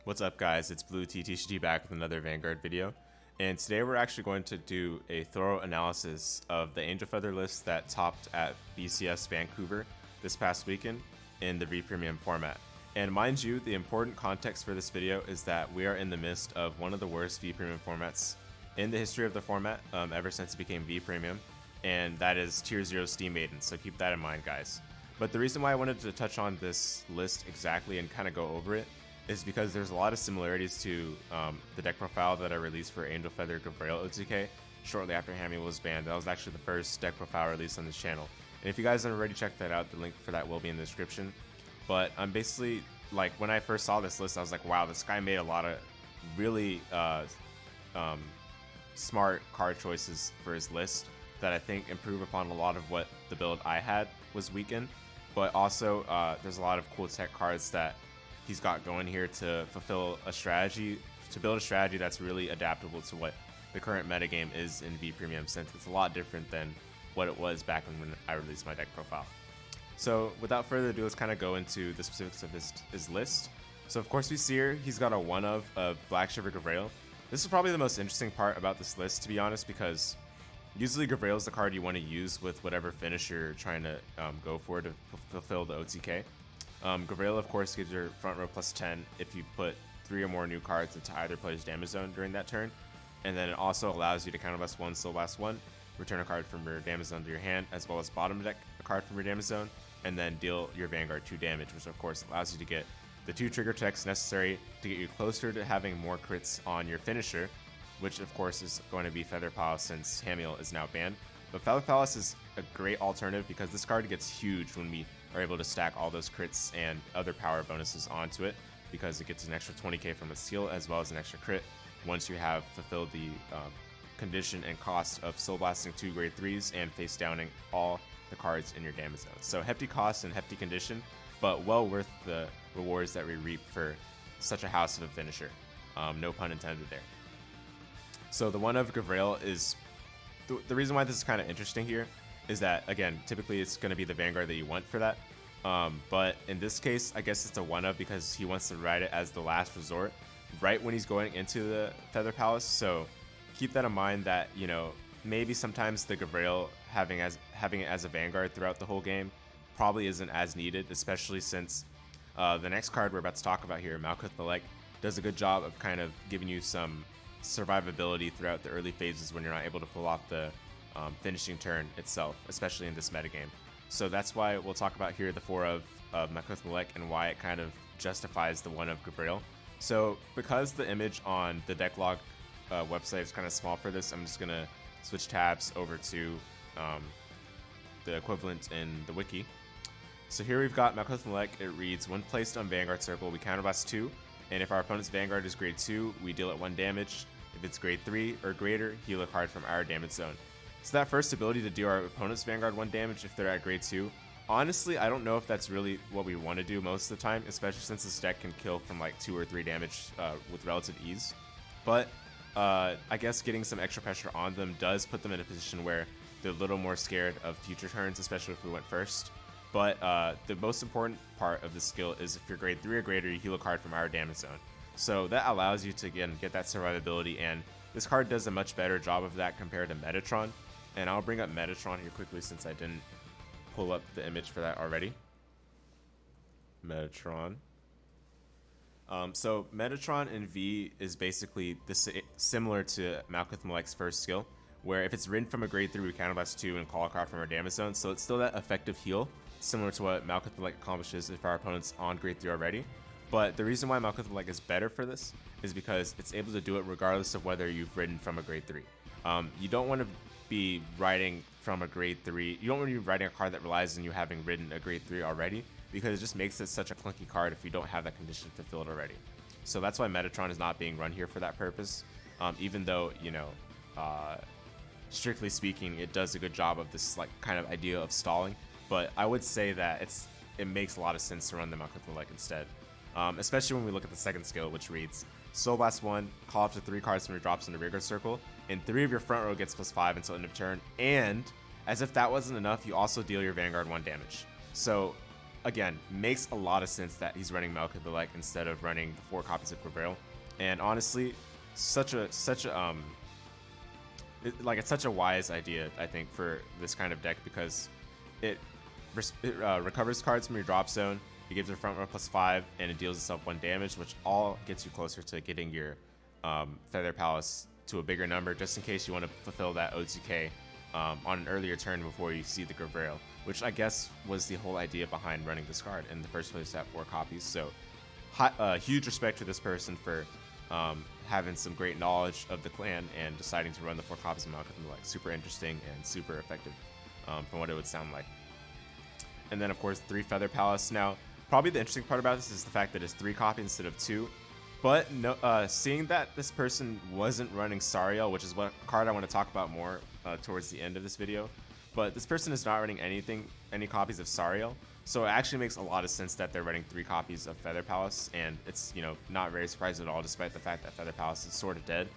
What's up guys, it's bluetea-TCG back with another Vanguard video, and today we're actually going to do a thorough analysis of the Angel Feather list that topped at BCS Vancouver this past weekend in the V Premium format. And mind you, the important context for this video is that we are in the midst of one of the worst V Premium formats in the history of the format ever since it became V Premium, and that is Tier 0 Steam Maiden, so keep that in mind guys. But the reason why I wanted to touch on this list exactly and kind of go over it is because there's a lot of similarities to the deck profile that I released for Angel Feather Gabriel OTK shortly after Hamill was banned. That was actually the first deck profile released on this channel. And if you guys haven't already checked that out, the link for that will be in the description. But I'm basically, like, when I first saw this list, I was like, wow, this guy made a lot of really smart card choices for his list that I think improve upon a lot of what the build I had was weakened. But also, there's a lot of cool tech cards that he's got going here to fulfill a strategy, to build a strategy that's really adaptable to what the current metagame is in V Premium, since it's a lot different than what it was back when I released my deck profile. So without further ado, let's kind of go into the specifics of his list. So of course we see here, he's got a 1-of Black Shiver Gabriel. This is probably the most interesting part about this list, to be honest, because usually Gabriel is the card you want to use with whatever finish you're trying to go for to fulfill the OTK. Gabriel, of course, gives your front row +10 if you put 3 or more new cards into either player's damage zone during that turn. And then it also allows you to counterblast 1, soul blast 1, return a card from your damage zone to your hand, as well as bottom deck a card from your damage zone, and then deal your Vanguard 2 damage, which of course allows you to get the 2 trigger checks necessary to get you closer to having more crits on your finisher, which of course is going to be Feather Palace since Hamill is now banned. But Feather Palace is a great alternative because this card gets huge when we are able to stack all those crits and other power bonuses onto it, because it gets an extra 20k from its seal as well as an extra crit once you have fulfilled the condition and cost of soul blasting 2 grade 3s and face downing all the cards in your damage zone. So hefty cost and hefty condition, but well worth the rewards that we reap for such a house of a finisher. No pun intended there. So the 1-of Gabriel is the reason why this is kind of interesting here is that, again, typically it's going to be the Vanguard that you want for that. But in this case, I guess it's a 1-of because he wants to ride it as the last resort right when he's going into the Feather Palace. So keep that in mind that, you know, maybe sometimes the Gabriel having it as a Vanguard throughout the whole game probably isn't as needed, especially since the next card we're about to talk about here, Malkuth the Leg, does a good job of kind of giving you some survivability throughout the early phases when you're not able to pull off the finishing turn itself, especially in this metagame. So that's why we'll talk about here the 4-of Malkuth Malek and why it kind of justifies the 1-of Gabriel. So because the image on the decklog website is kind of small for this, I'm just going to switch tabs over to the equivalent in the wiki. So here we've got Malkuth Malek. It reads, when placed on Vanguard Circle, we counterblast 2, and if our opponent's Vanguard is grade 2, we deal it 1 damage. If it's grade 3 or greater, heal a card from our damage zone. So that first ability to deal our opponent's Vanguard 1 damage if they're at grade 2, honestly, I don't know if that's really what we want to do most of the time, especially since this deck can kill from like 2 or 3 damage with relative ease. But I guess getting some extra pressure on them does put them in a position where they're a little more scared of future turns, especially if we went first. But the most important part of the skill is if you're grade 3 or greater, you heal a card from our damage zone. So that allows you to, again, get that survivability, and this card does a much better job of that compared to Metatron. And I'll bring up Metatron here quickly since I didn't pull up the image for that already. Metatron. So Metatron in V is basically similar to Malkuth Malek's first skill, where if it's ridden from a grade 3, we counterblast 2 and call a card from our damage zone. So it's still that effective heal, similar to what Malkuth Malek accomplishes if our opponent's on grade 3 already. But the reason why Malkuth Malek is better for this is because it's able to do it regardless of whether you've ridden from a grade 3. You don't want to be riding from a grade 3. You don't want to be riding a card that relies on you having ridden a grade 3 already, because it just makes it such a clunky card if you don't have that condition fulfilled already. So that's why Metatron is not being run here for that purpose, even though, you know, strictly speaking, it does a good job of this like kind of idea of stalling. But I would say that it makes a lot of sense to run the Malkuth Malek instead, especially when we look at the second skill, which reads, Soul Blast 1, call up to 3 cards from your drops in the Vanguard Circle, and 3 of your front row gets +5 until end of turn, and as if that wasn't enough, you also deal your Vanguard 1 damage. So again, makes a lot of sense that he's running Malkuth instead of running the 4 copies of Graveil. And honestly, it's such a wise idea, I think, for this kind of deck, because it recovers cards from your drop zone, it gives your front row +5, and it deals itself 1 damage, which all gets you closer to getting your Feather Palace to a bigger number, just in case you want to fulfill that OTK on an earlier turn before you see the Graveil, which I guess was the whole idea behind running this card in the first place to have 4 copies. So huge respect to this person for having some great knowledge of the clan and deciding to run the 4 copies of Malkuth. Super interesting and super effective from what it would sound like. And then of course 3 Feather Palace. Now probably the interesting part about this is the fact that it's 3 copies instead of 2. But no, seeing that this person wasn't running Zerachiel, which is what card I want to talk about more towards the end of this video, but this person is not running any copies of Zerachiel, so it actually makes a lot of sense that they're running 3 copies of Feather Palace, and it's, you know, not very surprising at all, despite the fact that Feather Palace is sort of dead,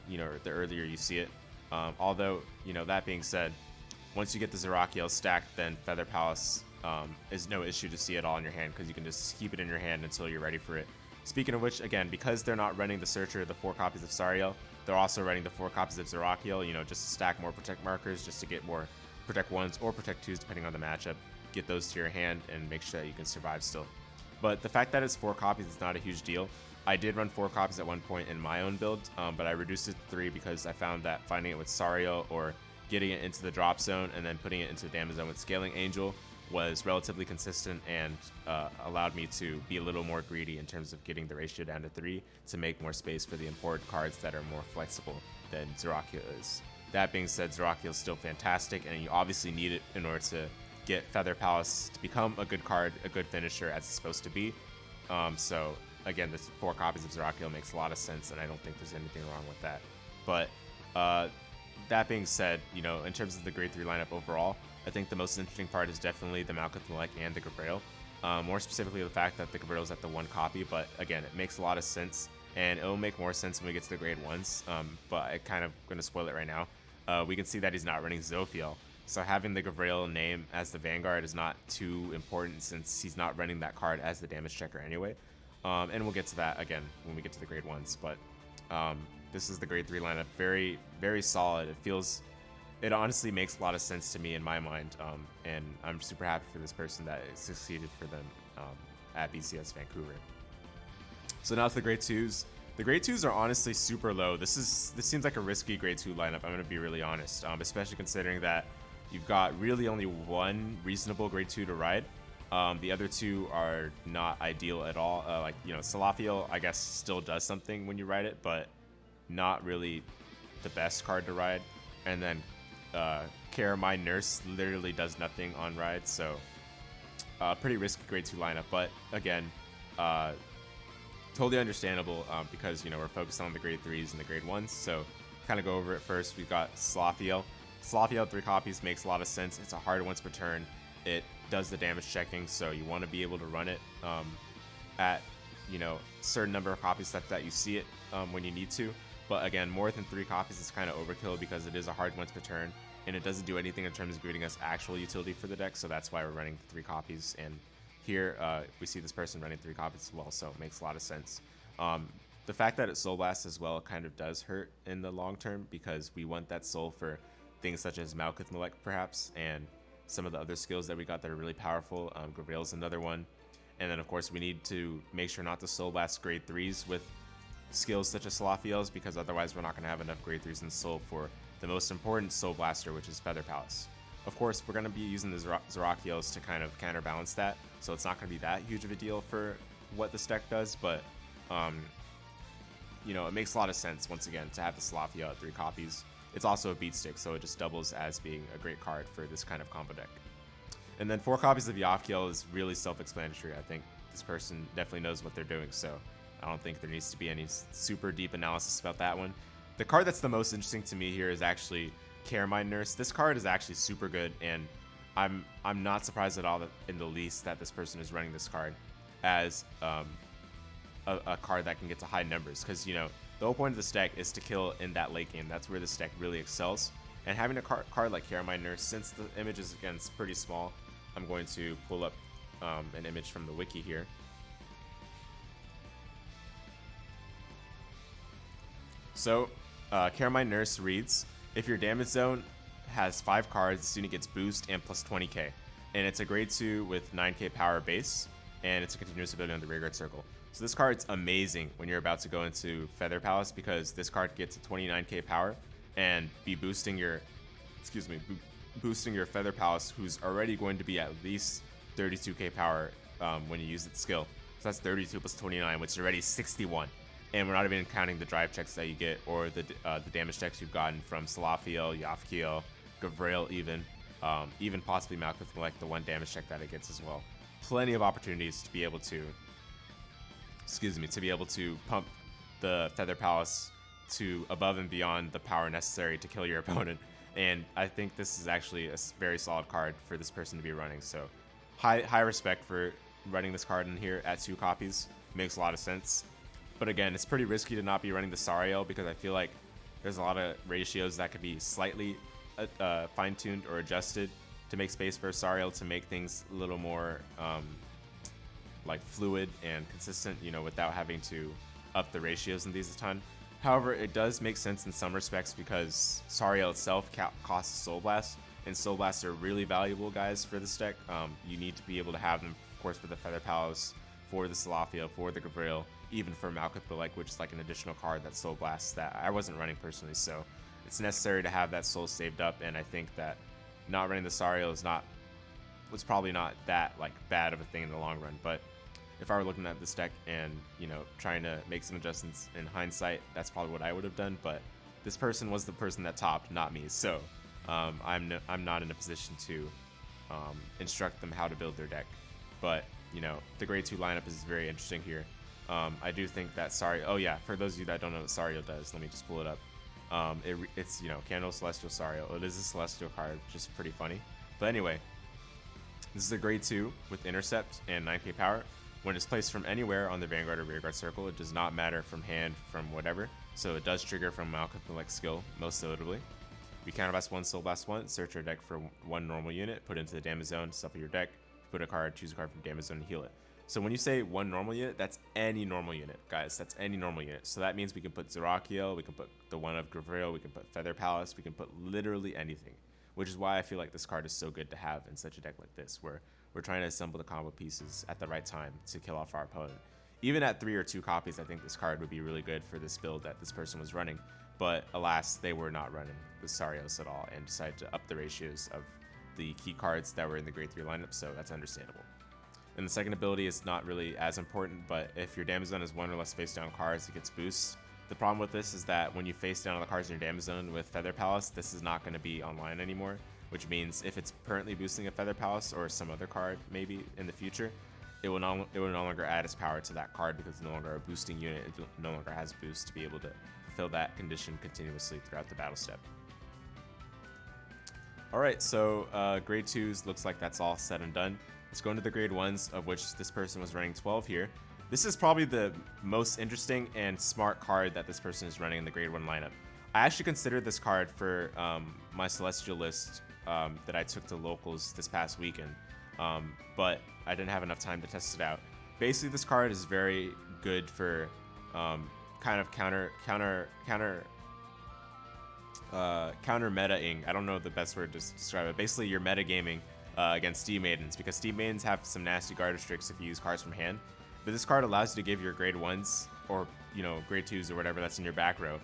you know, the earlier you see it. Although, you know, that being said, once you get the Zerachiel stacked, then Feather Palace is no issue to see at all in your hand, because you can just keep it in your hand until you're ready for it. Speaking of which, again, because they're not running the Searcher, the 4 copies of Zerachiel, they're also running the 4 copies of Zerachiel, you know, just to stack more Protect markers, just to get more Protect 1s or Protect 2s, depending on the matchup. Get those to your hand and make sure that you can survive still. But the fact that it's 4 copies is not a huge deal. I did run 4 copies at one point in my own build, but I reduced it to 3 because I found that finding it with Zerachiel or getting it into the drop zone and then putting it into the damage zone with Scaling Angel was relatively consistent and allowed me to be a little more greedy in terms of getting the ratio down to 3 to make more space for the important cards that are more flexible than Zerachiel is. That being said, Zerachiel is still fantastic, and you obviously need it in order to get Feather Palace to become a good card, a good finisher as it's supposed to be. So again, this 4 copies of Zerachiel makes a lot of sense, and I don't think there's anything wrong with that. But that being said, you know, in terms of the grade 3 lineup overall, I think the most interesting part is definitely the Malkuth and the Graveil. More specifically, the fact that the Graveil is at the 1 copy, but again, it makes a lot of sense, and it'll make more sense when we get to the grade 1s, but I kind of going to spoil it right now. We can see that he's not running Zerachiel, so having the Graveil name as the Vanguard is not too important since he's not running that card as the damage checker anyway. And we'll get to that again when we get to the grade 1s, but this is the grade 3 lineup. Very, very solid. It honestly makes a lot of sense to me in my mind, and I'm super happy for this person that it succeeded for them at BCS Vancouver. So now to the grade 2s. The grade 2s are honestly super low. This seems like a risky grade 2 lineup, I'm going to be really honest, especially considering that you've got really only 1 reasonable grade 2 to ride. The other 2 are not ideal at all. Like, you know, Zerachiel, I guess, still does something when you ride it, but not really the best card to ride. And then Care My Nurse literally does nothing on ride, so pretty risky grade 2 lineup. But again, totally understandable because, you know, we're focused on the grade 3s and the grade 1s. So kind of go over it first. We've got Zerachiel. Zerachiel 3 copies makes a lot of sense. It's a hard once per turn. It does the damage checking, so you want to be able to run it at, you know, certain number of copies that you see it when you need to. But again, more than 3 copies is kind of overkill because it is a hard once per turn, and it doesn't do anything in terms of giving us actual utility for the deck, so that's why we're running 3 copies. And here we see this person running 3 copies as well, so it makes a lot of sense. The fact that it Soul Blast as well kind of does hurt in the long term because we want that soul for things such as Malkuth perhaps, and some of the other skills that we got that are really powerful. Graveil's another one. And then of course we need to make sure not to Soul Blast grade 3s with skills such as Zerachiel's, because otherwise we're not going to have enough grade 3s in Soul for the most important Soul Blaster, which is Feather Palace. Of course, we're going to be using the Zerachiel's to kind of counterbalance that, so it's not going to be that huge of a deal for what this deck does, but you know, it makes a lot of sense once again to have the Zerachiel at 3 copies. It's also a beat stick, so it just doubles as being a great card for this kind of combo deck. And then 4 copies of Zerachiel is really self-explanatory. I think this person definitely knows what they're doing, so I don't think there needs to be any super deep analysis about that one. The card that's the most interesting to me here is actually Care My Nurse. This card is actually super good, and I'm not surprised at all that in the least that this person is running this card as a card that can get to high numbers, because, you know, the whole point of this deck is to kill in that late game. That's where this deck really excels. And having a card like Care My Nurse, since the image is, again, pretty small, I'm going to pull up an image from the wiki here. So, Caramine Nurse reads, if your damage zone has 5 cards, this unit gets boost and plus 20k. And it's a grade 2 with 9k power base, and it's a continuous ability on the rearguard circle. So this card's amazing when you're about to go into Feather Palace, because this card gets a 29k power and be boosting your, boosting your Feather Palace, who's already going to be at least 32k power when you use its skill. So that's 32 plus 29, which is already 61. And we're not even counting the drive checks that you get, or the damage checks you've gotten from Zerachiel, Zerachiel, Gavrail, even possibly Malkuth, like the 1 damage check that it gets as well. Plenty of opportunities to be able to, pump the Feather Palace to above and beyond the power necessary to kill your opponent. And I think this is actually a very solid card for this person to be running. So high respect for running this card in here at 2 copies. Makes a lot of sense. But again, it's pretty risky to not be running the Zerachiel, because I feel like there's a lot of ratios that could be slightly fine-tuned or adjusted to make space for Zerachiel to make things a little more like fluid and consistent, you know, without having to up the ratios in these a ton. However, it does make sense in some respects, because Zerachiel itself costs Soul Blast, and Soul Blasts are really valuable, guys, for this deck. You need to be able to have them, of course, for the Feather Palace, for the Zerachiel, for the Gavrail, even for Malkuth, but like, which is like an additional card that Soul Blasts that I wasn't running personally. So it's necessary to have that soul saved up, and I think that not running the Zerachiel was probably not that like bad of a thing in the long run. But if I were looking at this deck and, you know, trying to make some adjustments in hindsight, that's probably what I would have done. But this person was the person that topped, not me. So I'm not in a position to instruct them how to build their deck. But, you know, the grade 2 lineup is very interesting here. I do think that Zerachiel, oh yeah, for those of you that don't know what Zerachiel does, let me just pull it up. It's, you know, Candle Celestial Zerachiel. It is a Celestial card, which is pretty funny. But anyway, this is a grade 2 with Intercept and 9k power. When it's placed from anywhere on the Vanguard or Rearguard circle, it does not matter from hand, from whatever. So it does trigger from Malkuth skill, most notably. You counterblast 1, Soul Blast 1, search your deck for 1 normal unit, put it into the damage zone, shuffle your deck, put a card, choose a card from damage zone, and heal it. So when you say 1 normal unit, that's any normal unit, guys. That's any normal unit. So that means we can put Zerachiel, we can put the 1 of Gavrail, we can put Feather Palace, we can put literally anything. Which is why I feel like this card is so good to have in such a deck like this, where we're trying to assemble the combo pieces at the right time to kill off our opponent. Even at 3 or 2 copies, I think this card would be really good for this build that this person was running. But alas, they were not running the Zerachiel at all and decided to up the ratios of the key cards that were in the grade 3 lineup, so that's understandable. And the second ability is not really as important, but if your damage zone is 1 or less face down cards, it gets boosts. The problem with this is that when you face down all the cards in your damage zone with Feather Palace, this is not going to be online anymore, which means if it's currently boosting a Feather Palace or some other card maybe in the future, it will no longer add its power to that card, because it's no longer a boosting unit. It no longer has boost to be able to fulfill that condition continuously throughout the battle step. Alright, so grade 2s, looks like that's all said and done. Let's go into the grade 1s, of which this person was running 12 here. This is probably the most interesting and smart card that this person is running in the grade 1 lineup. I actually considered this card for my Celestial list that I took to locals this past weekend, but I didn't have enough time to test it out. Basically, this card is very good for kind of counter meta-ing. I don't know the best word to describe it. Basically, you're metagaming against Steam Maidens, because Steam Maidens have some nasty guard tricks if you use cards from hand. But this card allows you to give your grade 1s or, you know, grade 2s or whatever that's in your back row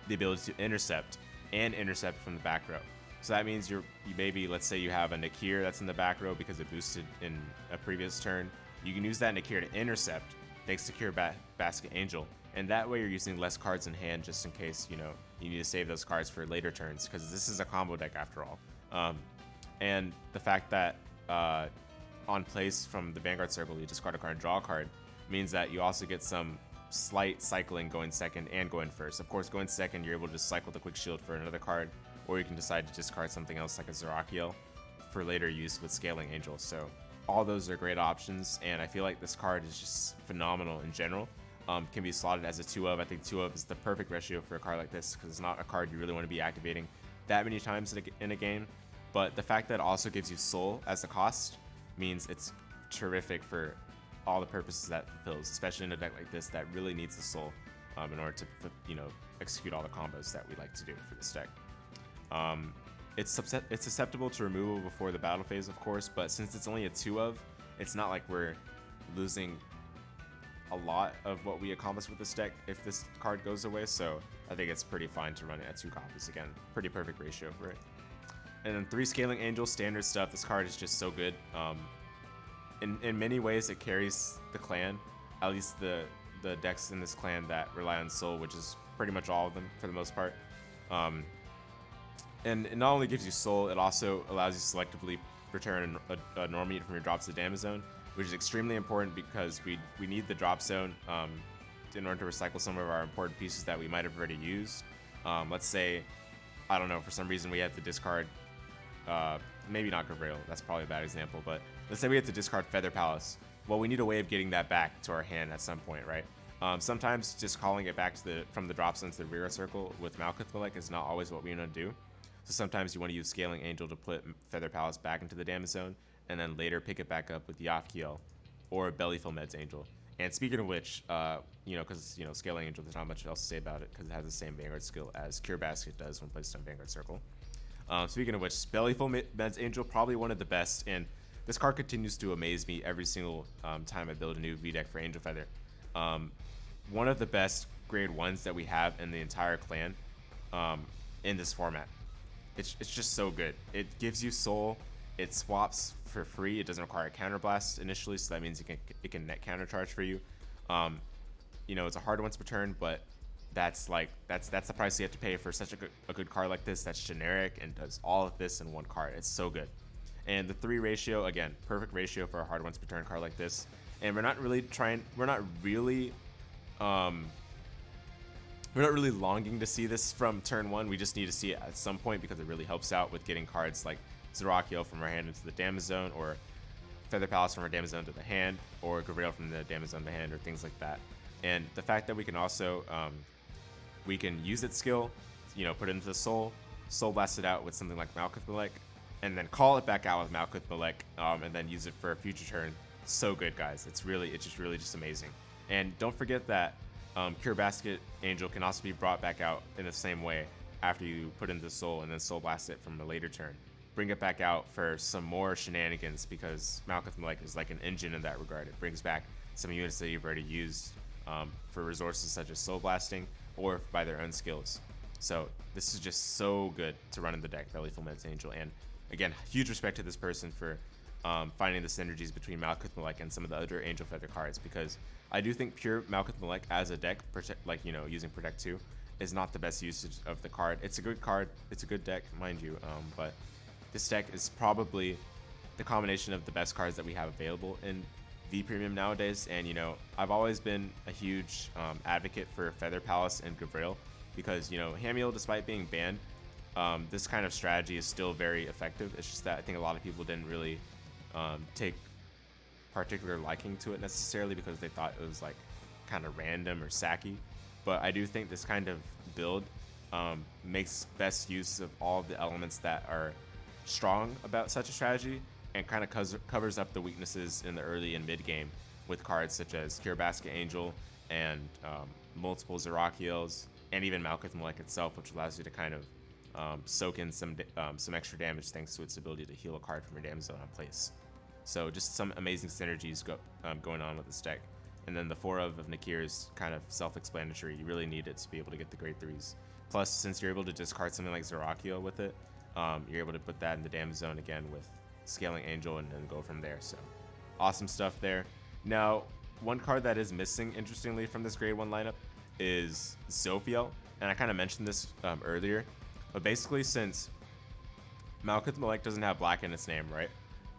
the ability to intercept from the back row. So that means you maybe, let's say you have a Nakir that's in the back row because it boosted in a previous turn. You can use that Nakir to intercept thanks to Cure Basket Angel, and that way you're using less cards in hand just in case, you know, you need to save those cards for later turns, because this is a combo deck after all. And the fact that on place from the Vanguard circle you discard a card and draw a card means that you also get some slight cycling going second and going first. Of course, going second, you're able to just cycle the Quick Shield for another card, or you can decide to discard something else like a Zerachiel for later use with Scaling Angel. So all those are great options, and I feel like this card is just phenomenal in general. Can be slotted as a 2 of. I think 2 of is the perfect ratio for a card like this, because it's not a card you really want to be activating that many times in a game. But the fact that it also gives you Soul as a cost means it's terrific for all the purposes that fulfills, especially in a deck like this that really needs the soul in order to, you know, execute all the combos that we like to do for this deck. It's susceptible to removal before the battle phase, of course, but since it's only a 2 of, it's not like we're losing a lot of what we accomplish with this deck if this card goes away, so I think it's pretty fine to run it at 2 copies. Again, pretty perfect ratio for it. And then 3 Scaling Angel, standard stuff. This card is just so good. In many ways, it carries the clan, at least the decks in this clan that rely on soul, which is pretty much all of them for the most part. And it not only gives you soul, it also allows you to selectively return a normie from your drop to the damage zone, which is extremely important because we need the drop zone in order to recycle some of our important pieces that we might have already used. Let's say, I don't know, for some reason we had to discard, maybe not Gavril, that's probably a bad example, but let's say we had to discard Feather Palace. Well, we need a way of getting that back to our hand at some point, right? Sometimes just calling it back to from the drop zone to the rear circle with Malkuth Malek is not always what we want to do. So sometimes you want to use Scaling Angel to put Feather Palace back into the damage zone, and then later pick it back up with Zerachiel or Bellyful Meds Angel. And speaking of which, you know, because, you know, Scaling Angel, there's not much else to say about it because it has the same Vanguard skill as Cure Basket does when placed on Vanguard Circle. Speaking of which, Bellyful Meds Angel, probably one of the best, and this card continues to amaze me every single time I build a new V-deck for Angel Feather. One of the best grade 1s that we have in the entire clan in this format. It's just so good. It gives you soul. It swaps for free. It doesn't require a counterblast initially, so that means it can net counter charge for you. You know, it's a hard once per turn, but that's the price you have to pay for such a good card like this that's generic and does all of this in one card. It's so good. And the 3 ratio, again, perfect ratio for a hard once per turn card like this. And we're not really longing to see this from turn 1. We just need to see it at some point because it really helps out with getting cards like Zerachiel from our hand into the damage zone, or Feather Palace from our damage zone to the hand, or Gavril from the damage zone to the hand, or things like that. And the fact that we can also we can use its skill, you know, put it into the soul blast it out with something like Malkuth Malek, and then call it back out with Malkuth Malek, and then use it for a future turn. So good, guys. It's just really amazing. And don't forget that Cure Basket Angel can also be brought back out in the same way after you put into the soul and then soul blast it from a later turn. Bring it back out for some more shenanigans because Malkuth Malek is like an engine in that regard. It brings back some units that you've already used for resources such as soul blasting or by their own skills. So this is just so good to run in the deck, Bellyful Meds Angel. And again, huge respect to this person for finding the synergies between Malkuth Malek and some of the other Angel Feather cards, because I do think pure Malkuth Malek as a deck, like, you know, using Protect 2, is not the best usage of the card. It's a good card. It's a good deck, mind you, but this deck is probably the combination of the best cards that we have available in V Premium nowadays. And, you know, I've always been a huge advocate for Feather Palace and Gavril because, you know, Hamiel, despite being banned, this kind of strategy is still very effective. It's just that I think a lot of people didn't really take particular liking to it necessarily because they thought it was like kind of random or sacky. But I do think this kind of build makes best use of all the elements that are strong about such a strategy and kind of covers up the weaknesses in the early and mid game with cards such as Cure Basket Angel and multiple Zerachiels and even Malkuth Malek itself, which allows you to kind of soak in some extra damage thanks to its ability to heal a card from your damage zone on place. So just some amazing synergies going on with this deck. And then the 4 of Nakir is kind of self-explanatory. You really need it to be able to get the grade 3s. Plus, since you're able to discard something like Zerachiel with it, you're able to put that in the damage zone again with Scaling Angel and then go from there. So awesome stuff there. Now, one card that is missing, interestingly, from this grade 1 lineup is Zophiel. And I kind of mentioned this earlier. But basically, since Malkuth Malek doesn't have black in its name, right?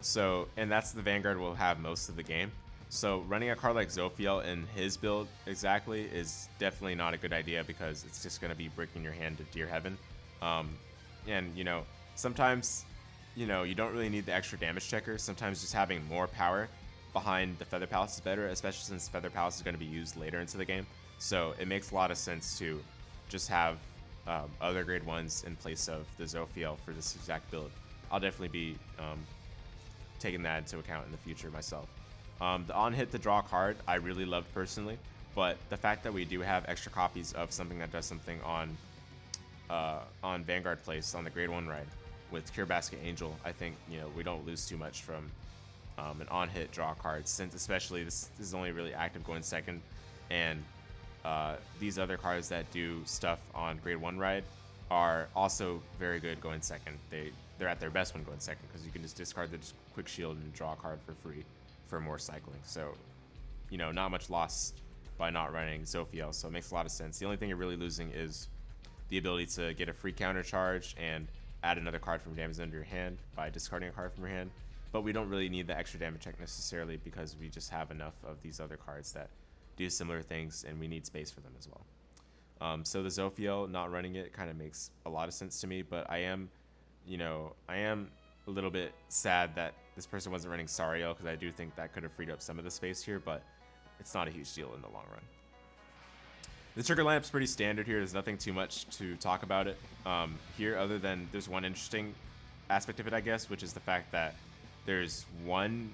So, and that's the Vanguard will have most of the game. So running a card like Zophiel in his build exactly is definitely not a good idea because it's just going to be breaking your hand to dear heaven. And, you know, sometimes, you know, you don't really need the extra damage checker. Sometimes just having more power behind the Feather Palace is better, especially since Feather Palace is going to be used later into the game. So it makes a lot of sense to just have other grade 1s in place of the Zophiel for this exact build. I'll definitely be taking that into account in the future myself. The on hit to draw card I really love personally, but the fact that we do have extra copies of something that does something on Vanguard Place on the grade 1 ride with Cure Basket Angel, I think, you know, we don't lose too much from an on hit draw card, since especially this is only really active going second, and these other cards that do stuff on grade 1 ride are also very good going second. They're at their best when going second, because you can just discard the quick shield and draw a card for free for more cycling. So, you know, not much loss by not running Zerachiel, so it makes a lot of sense. The only thing you're really losing is the ability to get a free counter charge and add another card from damage under your hand by discarding a card from your hand. But we don't really need the extra damage check necessarily, because we just have enough of these other cards that do similar things, and we need space for them as well. So the Zerachiel not running it kind of makes a lot of sense to me, but I am a little bit sad that this person wasn't running Zerachiel, because I do think that could have freed up some of the space here, but it's not a huge deal in the long run. The trigger lineup's pretty standard here. There's nothing too much to talk about it here, other than there's one interesting aspect of it, I guess, which is the fact that there's 1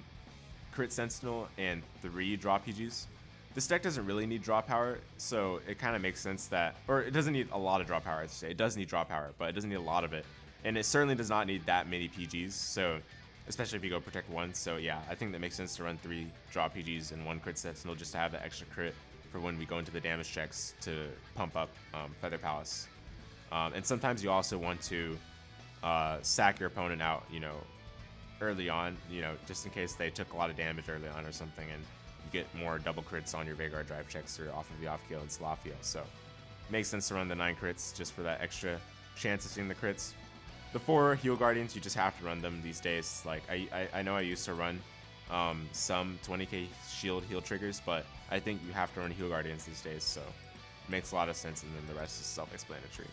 crit sentinel and 3 draw PGs. This deck doesn't really need draw power, so it kind of makes sense that, or it doesn't need a lot of draw power, I'd say. It does need draw power, but it doesn't need a lot of it. And it certainly does not need that many PGs, so especially if you go protect 1. So yeah, I think that makes sense to run 3 draw PGs and 1 crit sentinel, just to have that extra crit for when we go into the damage checks to pump up Feather Palace. And sometimes you also want to sack your opponent out, you know, early on, you know, just in case they took a lot of damage early on or something, and you get more double crits on your Vanguard drive checks or off of the off kill and Zerachiel. So it makes sense to run the 9 crits just for that extra chance of seeing the crits. The 4 Heal Guardians, you just have to run them these days. Like I know I used to run some 20k shield heal triggers, but I think you have to run Heal Guardians these days, so it makes a lot of sense, and then the rest is self-explanatory.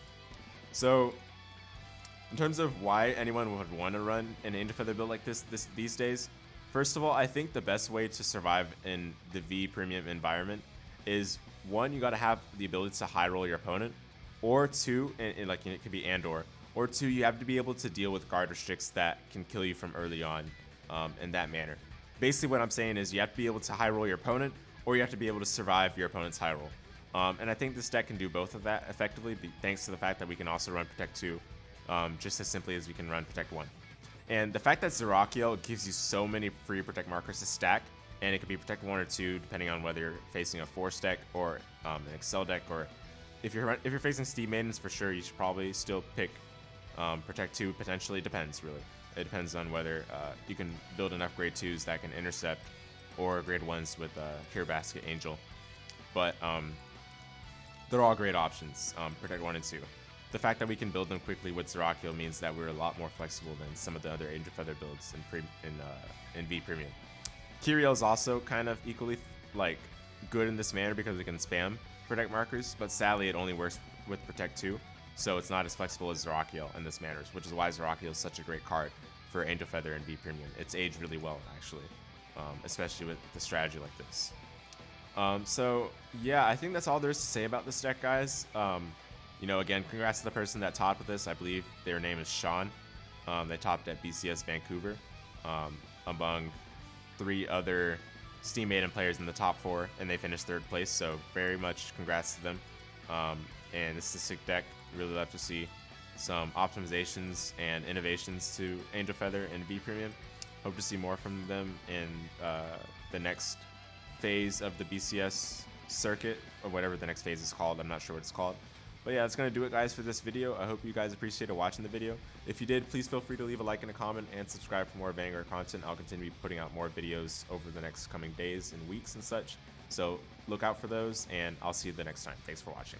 So in terms of why anyone would want to run an Angel Feather build like these days, first of all, I think the best way to survive in the V premium environment is, 1, you got to have the ability to high roll your opponent, or 2, and like, it could be or 2, you have to be able to deal with guard restricts that can kill you from early on in that manner. Basically what I'm saying is you have to be able to high roll your opponent, or you have to be able to survive your opponent's high roll. And I think this deck can do both of that effectively, thanks to the fact that we can also run Protect 2 just as simply as we can run Protect 1. And the fact that Zerachiel gives you so many free Protect markers to stack, and it could be Protect 1 or 2 depending on whether you're facing a Force deck or an Excel deck, or if you're facing Steam Maidens, for sure you should probably still pick Protect 2, potentially. Depends, really. It depends on whether you can build enough grade 2s that can intercept, or grade 1s with Cure Basket Angel. But they're all great options, Protect 1 and 2. The fact that we can build them quickly with Zerachiel means that we're a lot more flexible than some of the other Angel Feather builds in V Premium. Kiriel is also kind of equally good in this manner because it can spam Protect markers, but sadly it only works with Protect 2. So it's not as flexible as Zerachiel in this manner, which is why Zerachiel is such a great card for Angel Feather and V Premium. It's aged really well, actually, especially with the strategy like this. So yeah, I think that's all there is to say about this deck, guys. You know, again, congrats to the person that topped with this. I believe their name is Sean. They topped at BCS Vancouver, among 3 other Steam Maiden players in the top 4, and they finished 3rd place. So very much congrats to them. And this is a sick deck. Really love to see some optimizations and innovations to Angel Feather and V Premium. Hope to see more from them in the next phase of the BCS circuit, or whatever the next phase is called. I'm not sure what it's called. But yeah, that's going to do it, guys, for this video. I hope you guys appreciated watching the video. If you did, please feel free to leave a like and a comment, and subscribe for more Vanguard content. I'll continue putting out more videos over the next coming days and weeks and such. So look out for those, and I'll see you the next time. Thanks for watching.